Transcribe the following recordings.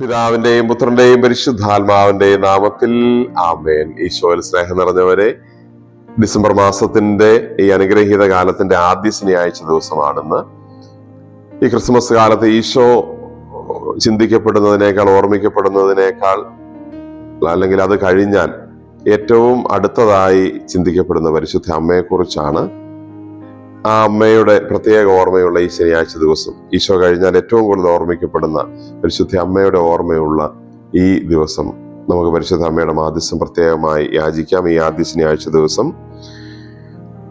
പിതാവിന്റെയും പുത്രന്റെയും പരിശുദ്ധാത്മാവിന്റെയും നാമത്തിൽ ആമേൻ. ഈശോയിൽ സ്നേഹം നിറഞ്ഞവരെ, ഡിസംബർ മാസത്തിന്റെ ഈ അനുഗ്രഹീത കാലത്തിന്റെ ആദ്യ ശനിയാഴ്ച ദിവസമാണെന്ന്. ഈ ക്രിസ്മസ് കാലത്ത് ഈശോ ചിന്തിക്കപ്പെടുന്നതിനേക്കാൾ, ഓർമ്മിക്കപ്പെടുന്നതിനേക്കാൾ, അല്ലെങ്കിൽ അത് കഴിഞ്ഞാൽ ഏറ്റവും അടുത്തതായി ചിന്തിക്കപ്പെടുന്ന പരിശുദ്ധ അമ്മയെക്കുറിച്ചാണ്. ആ അമ്മയുടെ പ്രത്യേക ഓർമ്മയുള്ള ഈ ശനിയാഴ്ച ദിവസം, ഈശോ കഴിഞ്ഞാൽ ഏറ്റവും കൂടുതൽ ഓർമ്മിക്കപ്പെടുന്ന പരിശുദ്ധ അമ്മയുടെ ഓർമ്മയുള്ള ഈ ദിവസം നമുക്ക് പരിശുദ്ധ അമ്മയുടെ മാധ്യസ്ഥം പ്രത്യേകമായി യാചിക്കാം. ഈ ആദ്യ ശനിയാഴ്ച ദിവസം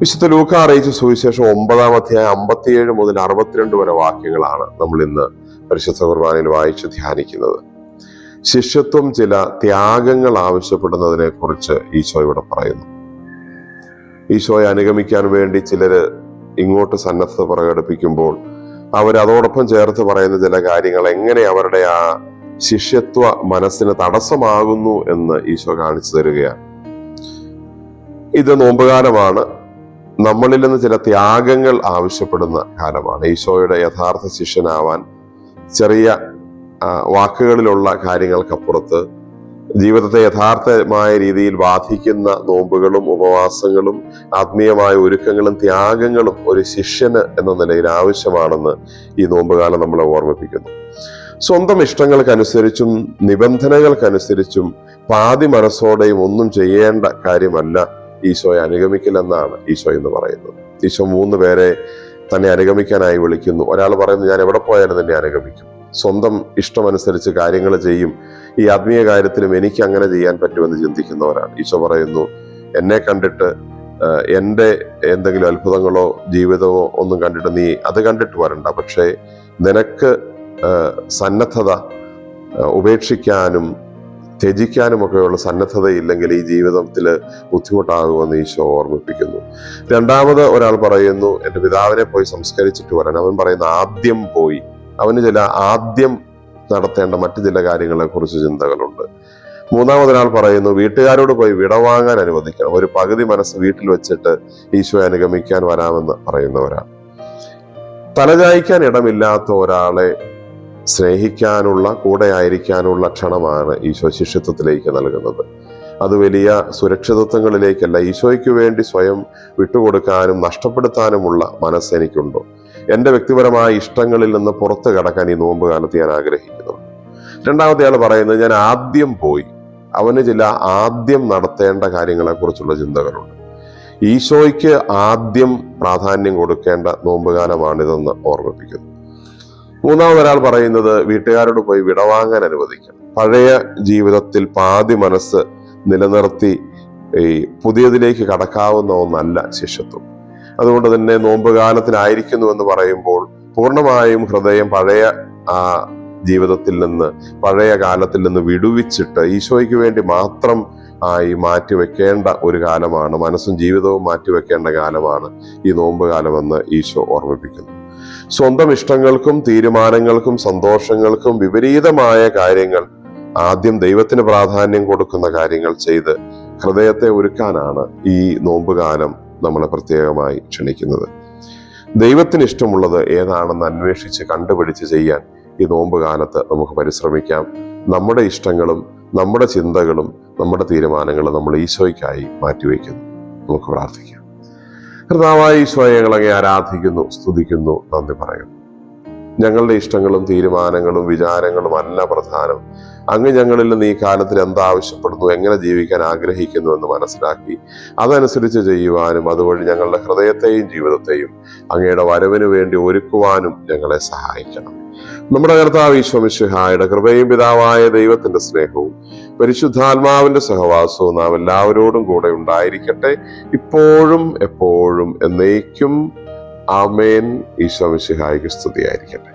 വിശുദ്ധ ലൂക്കാ അറിയിച്ച സുവിശേഷം 9-ാം അധ്യായം 57 മുതൽ 62 വരെ വാക്യങ്ങളാണ് നമ്മൾ ഇന്ന് പരിശുദ്ധ കുർബാനയിൽ വായിച്ച് ധ്യാനിക്കുന്നത്. ശിഷ്യത്വം ചില ത്യാഗങ്ങൾ ആവശ്യപ്പെടുന്നതിനെ കുറിച്ച് ഈശോ ഇവിടെ പറയുന്നു. ഈശോയെ അനുഗമിക്കാൻ വേണ്ടി ചിലര് ഇങ്ങോട്ട് സന്നദ്ധത പ്രകടിപ്പിക്കുമ്പോൾ അവരതോടൊപ്പം ചേർത്ത് പറയുന്ന ചില കാര്യങ്ങൾ എങ്ങനെ അവരുടെ ആ ശിഷ്യത്വ മനസ്സിന് തടസ്സമാകുന്നു എന്ന് ഈശോ കാണിച്ചു തരികയാണ്. ഇത് നോമ്പുകാലമാണ്. നമ്മളിൽ നിന്ന് ചില ത്യാഗങ്ങൾ ആവശ്യപ്പെടുന്ന കാലമാണ്. ഈശോയുടെ യഥാർത്ഥ ശിഷ്യനാവാൻ ചെറിയ വാക്കുകളിലുള്ള കാര്യങ്ങൾക്കപ്പുറത്ത് ജീവിതത്തെ യഥാർത്ഥമായ രീതിയിൽ ബാധിക്കുന്ന നോമ്പുകളും ഉപവാസങ്ങളും ആത്മീയമായ ഒരുക്കങ്ങളും ത്യാഗങ്ങളും ഒരു ശിഷ്യന് എന്ന നിലയിൽ ആവശ്യമാണെന്ന് ഈ നോമ്പുകാലം നമ്മളെ ഓർമ്മിപ്പിക്കുന്നു. സ്വന്തം ഇഷ്ടങ്ങൾക്കനുസരിച്ചും നിബന്ധനകൾക്കനുസരിച്ചും പാതി മനസ്സോടെയും ഒന്നും ചെയ്യേണ്ട കാര്യമല്ല ഈശോയെ അനുഗമിക്കലെന്നാണ് ഈശോ എന്ന് പറയുന്നത്. ഈശോ 3 പേരെ തന്നെ അനുഗമിക്കാനായി വിളിക്കുന്നു. ഒരാൾ പറയുന്നു, ഞാൻ എവിടെ പോയാലും തന്നെ അനുഗമിക്കും. സ്വന്തം ഇഷ്ടമനുസരിച്ച് കാര്യങ്ങൾ ചെയ്യും. ഈ ആത്മീയ കാര്യത്തിലും എനിക്ക് അങ്ങനെ ചെയ്യാൻ പറ്റുമെന്ന് ചിന്തിക്കുന്നവരാണ്. ഈശോ പറയുന്നു, എന്നെ കണ്ടിട്ട് എൻ്റെ എന്തെങ്കിലും അത്ഭുതങ്ങളോ ജീവിതമോ ഒന്നും കണ്ടിട്ട് നീ അത് കണ്ടിട്ട് വരണ്ട. പക്ഷേ നിനക്ക് സന്നദ്ധത ഉപേക്ഷിക്കാനും ത്യജിക്കാനുമൊക്കെയുള്ള സന്നദ്ധതയില്ലെങ്കിൽ ഈ ജീവിതത്തിൽ ബുദ്ധിമുട്ടാകുമെന്ന് ഈശോ ഓർമ്മിപ്പിക്കുന്നു. രണ്ടാമത് ഒരാൾ പറയുന്നു, എൻ്റെ പിതാവിനെ പോയി സംസ്കരിച്ചിട്ട് വരാൻ. അവൻ പറയുന്ന ആദ്യം പോയി. അവന് ചില ആദ്യം നടത്തേണ്ട മറ്റു ചില കാര്യങ്ങളെ കുറിച്ച് ചിന്തകളുണ്ട്. മൂന്നാമതൊരാൾ പറയുന്നു, വീട്ടുകാരോട് പോയി വിടവാങ്ങാൻ അനുവദിക്കണം. ഒരു പകുതി മനസ്സ് വീട്ടിൽ വെച്ചിട്ട് ഈശോയെ അനുഗമിക്കാൻ വരാമെന്ന് പറയുന്നവരാണ്. തലചായ്ക്കാൻ ഇടമില്ലാത്ത ഒരാളെ സ്നേഹിക്കാനുള്ള, കൂടെ ആയിരിക്കാനുള്ള ക്ഷണമാണ് ഈശോ ശിഷ്യത്വത്തിലേക്ക് നൽകുന്നത്. അത് വലിയ സുരക്ഷിതത്വങ്ങളിലേക്കല്ല. ഈശോയ്ക്ക് വേണ്ടി സ്വയം വിട്ടുകൊടുക്കാനും നഷ്ടപ്പെടുത്താനുമുള്ള മനസ്സ് എനിക്കുണ്ടോ? എൻ്റെ വ്യക്തിപരമായ ഇഷ്ടങ്ങളിൽ നിന്ന് പുറത്തു കടക്കാൻ ഈ നോമ്പ് കാലത്ത് ഞാൻ ആഗ്രഹിക്കുന്നു. രണ്ടാമത്തെ ആൾ പറയുന്നത്, ഞാൻ ആദ്യം പോയി. അവന് ചില ആദ്യം നടത്തേണ്ട കാര്യങ്ങളെ കുറിച്ചുള്ള ചിന്തകളുണ്ട്. ഈശോയ്ക്ക് ആദ്യം പ്രാധാന്യം കൊടുക്കേണ്ട നോമ്പുകാലമാണിതെന്ന് ഓർമ്മിപ്പിക്കുന്നു. മൂന്നാമതൊരാൾ പറയുന്നത്, വീട്ടുകാരോട് പോയി വിടവാങ്ങാൻ അനുവദിക്കണം. പഴയ ജീവിതത്തിൽ പാതി മനസ്സ് നിലനിർത്തി ഈ പുതിയതിലേക്ക് കടക്കാവുന്ന ഒന്നല്ല ശിഷ്യത്വം. അതുകൊണ്ട് തന്നെ നോമ്പുകാലത്തിലായിരിക്കുന്നു എന്ന് പറയുമ്പോൾ പൂർണ്ണമായും ഹൃദയം പഴയ ആ ജീവിതത്തിൽ നിന്ന്, പഴയ കാലത്തിൽ നിന്ന് വിടുവിച്ചിട്ട് ഈശോയ്ക്ക് വേണ്ടി മാത്രം ആയി മാറ്റിവെക്കേണ്ട ഒരു കാലമാണ്. മനസ്സും ജീവിതവും മാറ്റിവെക്കേണ്ട കാലമാണ് ഈ നോമ്പുകാലമെന്ന് ഈശോ ഓർമ്മിപ്പിക്കുന്നു. സ്വന്തം ഇഷ്ടങ്ങൾക്കും തീരുമാനങ്ങൾക്കും സന്തോഷങ്ങൾക്കും വിപരീതമായ കാര്യങ്ങൾ, ആദ്യം ദൈവത്തിന് പ്രാധാന്യം കൊടുക്കുന്ന കാര്യങ്ങൾ ചെയ്ത് ഹൃദയത്തെ ഒരുക്കാനാണ് ഈ നോമ്പുകാലം നമ്മളെ പ്രത്യേകമായി ക്ഷണിക്കുന്നത്. ദൈവത്തിന് ഇഷ്ടമുള്ളത് ഏതാണെന്ന് അന്വേഷിച്ച് കണ്ടുപിടിച്ച് ചെയ്യാൻ ഈ നോമ്പ് കാലത്ത് നമുക്ക് പരിശ്രമിക്കാം. നമ്മുടെ ഇഷ്ടങ്ങളും നമ്മുടെ ചിന്തകളും നമ്മുടെ തീരുമാനങ്ങളും നമ്മൾ ഈശോയ്ക്കായി മാറ്റിവെക്കുന്നു. നമുക്ക് പ്രാർത്ഥിക്കാം. കർത്താവായ ഈശോയെ, ഞങ്ങളങ്ങേ ആരാധിക്കുന്നു, സ്തുതിക്കുന്നു, നന്ദി പറയുന്നു. ഞങ്ങളുടെ ഇഷ്ടങ്ങളും തീരുമാനങ്ങളും വിചാരങ്ങളും അല്ല പ്രധാനം. അങ്ങ് ഞങ്ങളിൽ നിന്ന് ഈ കാലത്തിൽ എന്താവശ്യപ്പെടുന്നു, എങ്ങനെ ജീവിക്കാൻ ആഗ്രഹിക്കുന്നു എന്ന് മനസ്സിലാക്കി അതനുസരിച്ച് ചെയ്യുവാനും അതുവഴി ഞങ്ങളുടെ ഹൃദയത്തെയും ജീവിതത്തെയും അങ്ങയുടെ വരവിന് വേണ്ടി ഒരുക്കുവാനും ഞങ്ങളെ സഹായിക്കണം. നമ്മുടെ കർത്താവ് ഈശോ മിശിഹായുടെ കൃപയും പിതാവായ ദൈവത്തിന്റെ സ്നേഹവും പരിശുദ്ധാത്മാവിന്റെ സഹവാസവും നാം എല്ലാവരോടും കൂടെ ഉണ്ടായിരിക്കട്ടെ, ഇപ്പോഴും എപ്പോഴും എന്നേക്കും. ആമേൻ. ഈശോ മിശിഹായ്ക്ക് സ്തുതിയായിരിക്കട്ടെ.